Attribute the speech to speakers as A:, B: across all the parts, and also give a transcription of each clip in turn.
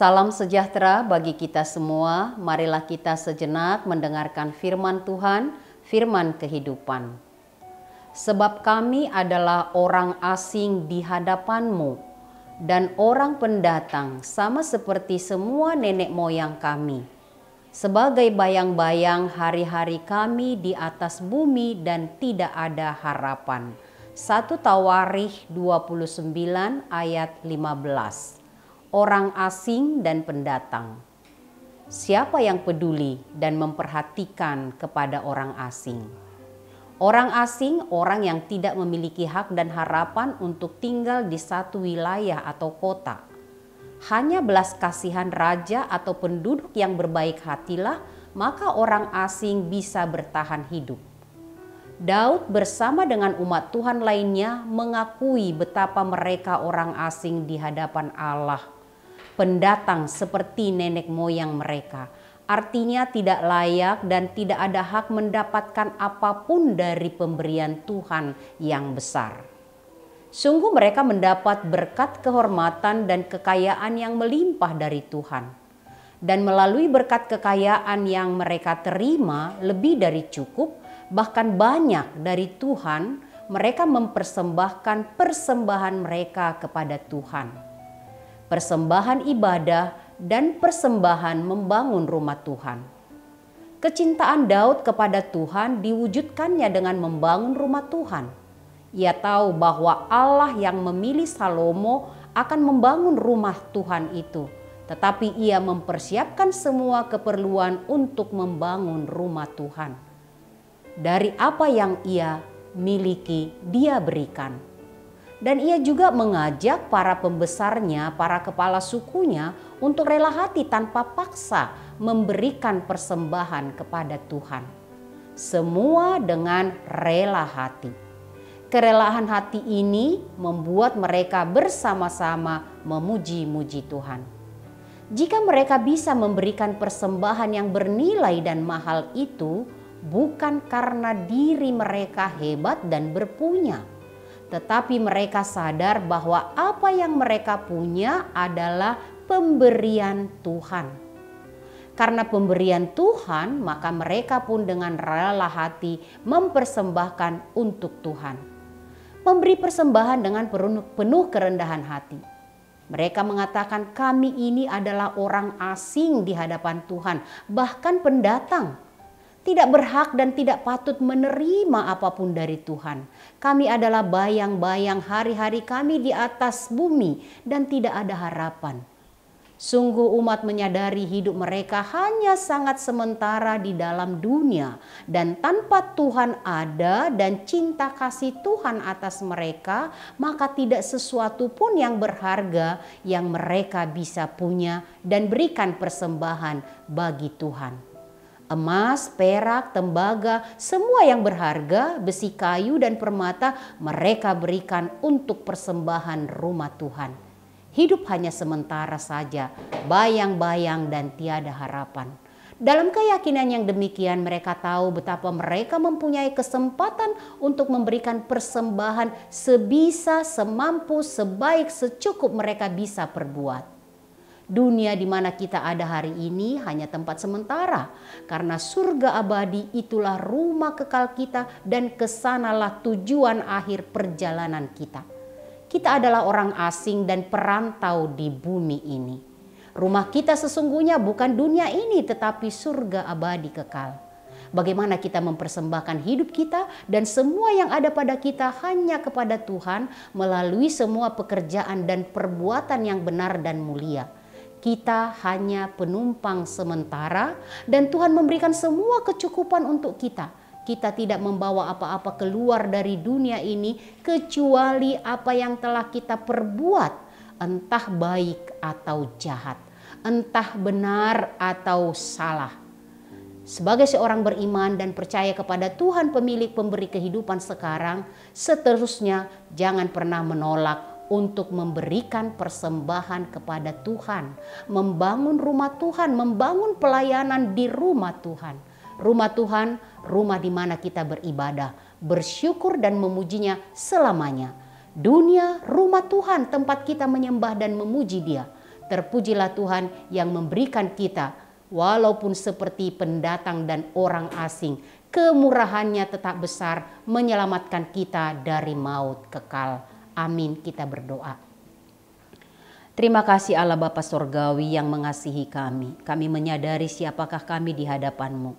A: Salam sejahtera bagi kita semua. Marilah kita sejenak mendengarkan firman Tuhan, firman kehidupan. Sebab kami adalah orang asing di hadapan-Mu dan orang pendatang sama seperti semua nenek moyang kami. Sebagai bayang-bayang hari-hari kami di atas bumi dan tidak ada harapan. 1 Tawarikh 29 ayat 15. Orang asing dan pendatang. Siapa yang peduli dan memperhatikan kepada orang asing? Orang asing, orang yang tidak memiliki hak dan harapan untuk tinggal di satu wilayah atau kota. Hanya belas kasihan raja atau penduduk yang berbaik hatilah, maka orang asing bisa bertahan hidup. Daud bersama dengan umat Tuhan lainnya mengakui betapa mereka orang asing di hadapan Allah. Pendatang seperti nenek moyang mereka, artinya tidak layak dan tidak ada hak mendapatkan apapun dari pemberian Tuhan yang besar. Sungguh mereka mendapat berkat kehormatan dan kekayaan yang melimpah dari Tuhan. Dan melalui berkat kekayaan yang mereka terima lebih dari cukup, bahkan banyak dari Tuhan, mereka mempersembahkan persembahan mereka kepada Tuhan. Persembahan ibadah dan persembahan membangun rumah Tuhan. Kecintaan Daud kepada Tuhan diwujudkannya dengan membangun rumah Tuhan. Ia tahu bahwa Allah yang memilih Salomo akan membangun rumah Tuhan itu, tetapi ia mempersiapkan semua keperluan untuk membangun rumah Tuhan. Dari apa yang ia miliki, dia berikan. Dan ia juga mengajak para pembesarnya, para kepala sukunya untuk rela hati tanpa paksa memberikan persembahan kepada Tuhan. Semua dengan rela hati. Kerelaan hati ini membuat mereka bersama-sama memuji-muji Tuhan. Jika mereka bisa memberikan persembahan yang bernilai dan mahal itu, bukan karena diri mereka hebat dan berpunya, tetapi mereka sadar bahwa apa yang mereka punya adalah pemberian Tuhan. Karena pemberian Tuhan, maka mereka pun dengan rela hati mempersembahkan untuk Tuhan. Memberi persembahan dengan penuh kerendahan hati. Mereka mengatakan, kami ini adalah orang asing di hadapan Tuhan, bahkan pendatang. Tidak berhak dan tidak patut menerima apapun dari Tuhan. Kami adalah bayang-bayang hari-hari kami di atas bumi dan tidak ada harapan. Sungguh umat menyadari hidup mereka hanya sangat sementara di dalam dunia. Dan tanpa Tuhan ada dan cinta kasih Tuhan atas mereka, maka tidak sesuatu pun yang berharga yang mereka bisa punya dan berikan persembahan bagi Tuhan. Emas, perak, tembaga, semua yang berharga, besi kayu dan permata mereka berikan untuk persembahan rumah Tuhan. Hidup hanya sementara saja, bayang-bayang dan tiada harapan. Dalam keyakinan yang demikian mereka tahu betapa mereka mempunyai kesempatan untuk memberikan persembahan sebisa, semampu, sebaik, secukup mereka bisa perbuat. Dunia di mana kita ada hari ini hanya tempat sementara, karena surga abadi itulah rumah kekal kita dan kesanalah tujuan akhir perjalanan kita. Kita adalah orang asing dan perantau di bumi ini. Rumah kita sesungguhnya bukan dunia ini tetapi surga abadi kekal. Bagaimana kita mempersembahkan hidup kita dan semua yang ada pada kita hanya kepada Tuhan melalui semua pekerjaan dan perbuatan yang benar dan mulia. Kita hanya penumpang sementara dan Tuhan memberikan semua kecukupan untuk kita. Kita tidak membawa apa-apa keluar dari dunia ini kecuali apa yang telah kita perbuat, entah baik atau jahat, entah benar atau salah. Sebagai seorang beriman dan percaya kepada Tuhan pemilik pemberi kehidupan sekarang, seterusnya jangan pernah menolak untuk memberikan persembahan kepada Tuhan, membangun rumah Tuhan, membangun pelayanan di rumah Tuhan. Rumah Tuhan, rumah di mana kita beribadah, bersyukur dan memujinya selamanya. Dunia, rumah Tuhan, tempat kita menyembah dan memuji Dia. Terpujilah Tuhan yang memberikan kita, walaupun seperti pendatang dan orang asing, kemurahannya tetap besar menyelamatkan kita dari maut kekal. Amin, kita berdoa. Terima kasih Allah Bapa Sorgawi yang mengasihi kami. Kami menyadari siapakah kami di hadapan-Mu.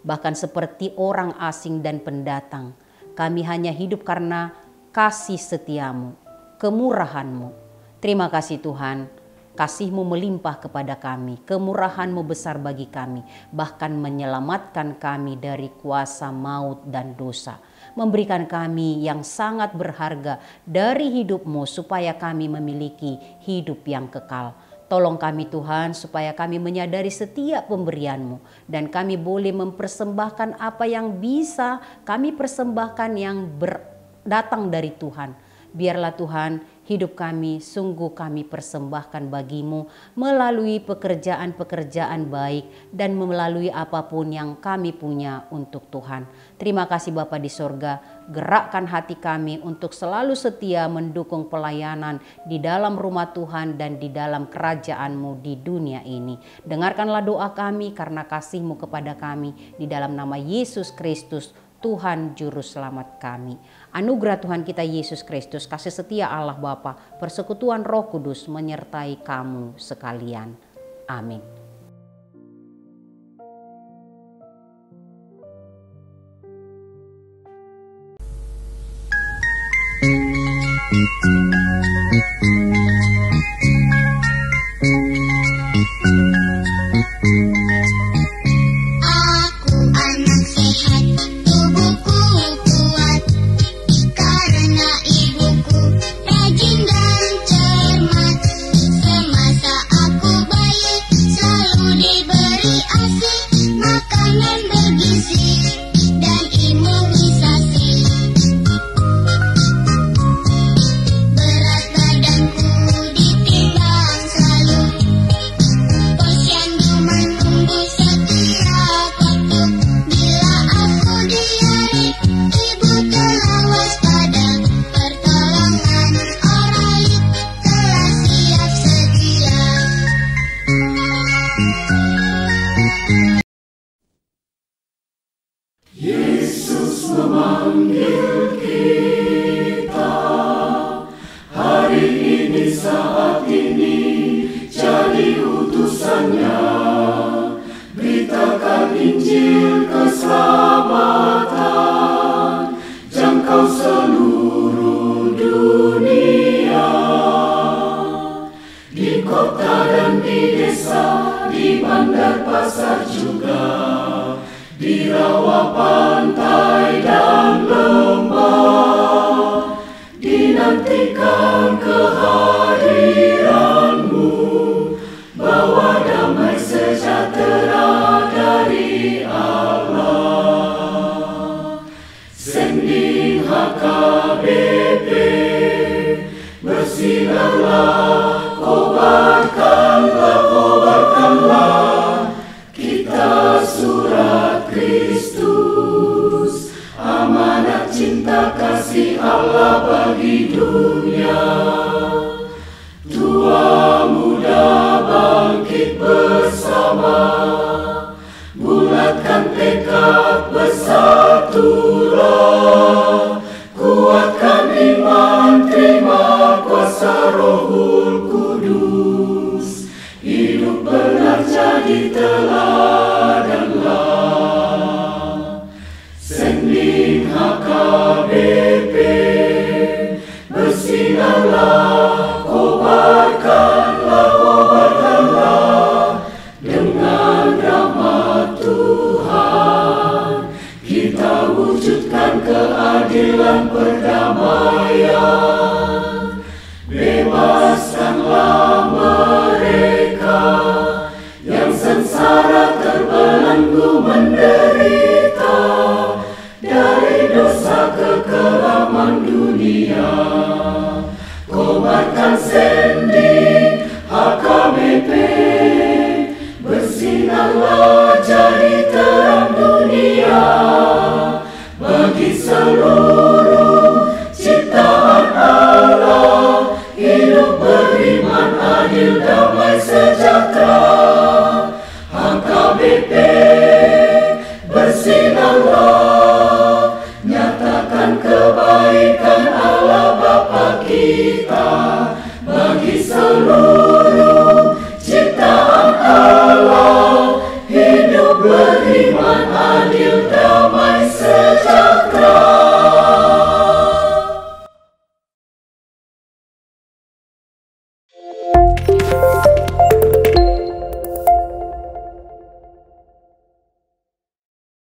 A: Bahkan seperti orang asing dan pendatang, kami hanya hidup karena kasih setia-Mu, kemurahan-Mu. Terima kasih Tuhan, kasih-Mu melimpah kepada kami, kemurahan-Mu besar bagi kami, bahkan menyelamatkan kami dari kuasa maut dan dosa. Memberikan kami yang sangat berharga dari hidup-Mu supaya kami memiliki hidup yang kekal. Tolong kami Tuhan supaya kami menyadari setiap pemberian-Mu dan kami boleh mempersembahkan apa yang bisa kami persembahkan yang datang dari Tuhan. Biarlah Tuhan hidup kami sungguh kami persembahkan bagi-Mu melalui pekerjaan-pekerjaan baik dan melalui apapun yang kami punya untuk Tuhan. Terima kasih Bapa di sorga, gerakkan hati kami untuk selalu setia mendukung pelayanan di dalam rumah Tuhan dan di dalam kerajaan-Mu di dunia ini. Dengarkanlah doa kami karena kasih-Mu kepada kami, di dalam nama Yesus Kristus, Tuhan Juru Selamat kami. Anugerah Tuhan kita Yesus Kristus, kasih setia Allah Bapa, persekutuan Roh Kudus menyertai kamu sekalian. Amin.
B: Bersinarlah jadi terang dunia bagi seluruh